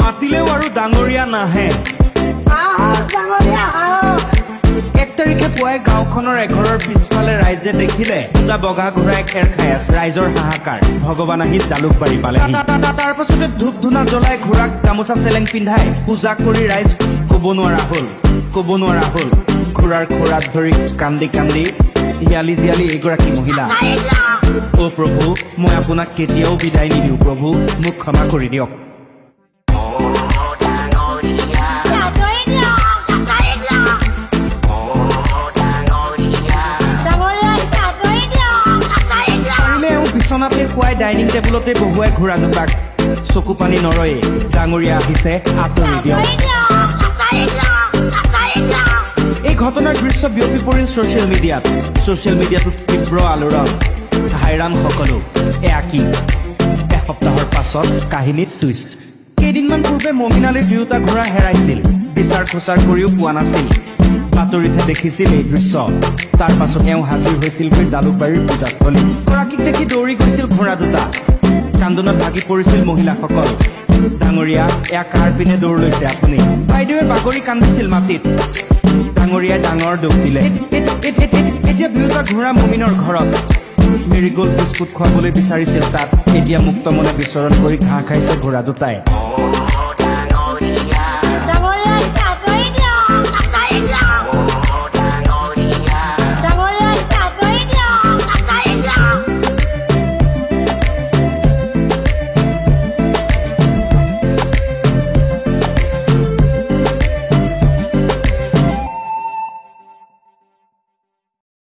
মাতিলেও আৰু ডাঙৰীয়া নাহে 1 তাৰিখে পুৱাই গাঁওখনৰ এঘৰৰ পিছফালে ৰাইজে দেখিলে দুটা বগা ঘোঁৰাই খেৰ খাই আছে ৰাইজৰ হাহাকাৰ ভগৱান আহি জালুকবাৰী পালেহি তাৰ পাছতে ধূপ ধূনা জ্বলাই ঘোঁৰাক গামোচা চেলেং পিন্ধাই পূজা কৰি ৰাইজ ক'ব নোৱাৰা হ'ল ঘোঁৰাৰ খোৰাত ধৰি কান্দি কান্দি হিয়ালি জিয়ালি এগৰাকী মহিলা অ' প্ৰভু মই আপোনাক কেতিয়াও বিদায় নিদিওঁ প্ৰভু মোক ক্ষমা কৰি দিয়ক বিছনাতে শুৱাই ডাইনিং টেবুলতে বহুৱাই ঘোঁৰা দুটাক চকু পানী নৰয়ে ডাঙৰীয়া আহিছে আঁতৰি দিয়ক এই ঘটনাৰ দৃশ্য বিয়পি পৰিল ছ'চিয়েল মিডিয়াত তীব্ৰ আলোড়ন হাইৰাণ সকলো এয়া কি এসপ্তাহৰ পাছত কাহিনীত টুইষ্ট কেইদিনমান পূৰ্বে মমিনালীৰ দুয়োটা ঘোঁৰা হেৰাইছিল বিচাৰ খোচাৰ কৰিও পোৱা নাছিল বাতৰিতে দেখিছিল এই দৃশ্য তাৰ পাছত এওঁ হাজিৰ হৈছিলগৈ জালুকবাৰীৰ পূজাস্থলী গৰাকীক দেখি দৌৰি গৈছিল ঘোঁৰা দুটা কান্দোনত ভাগি পৰিছিল মহিলাসকল ডাঙৰীয়া এয়া কাৰ পিনে দৌৰ লৈছে আপুনি বাইদেৱে বাগৰি কান্দিছিল মাটিত ডাঙৰীয়াই ডাঙৰ দুখ দিলে এতিয়া দুয়োটা ঘোঁৰা মমিনৰ ঘৰত মেৰিগ'ল্ড বিস্কুট খুৱাবলৈ বিচাৰিছিল তাত এতিয়া মুক্ত মনে বিচৰণ কৰি ঘাঁহ খাইছে ঘোঁৰা দুটাই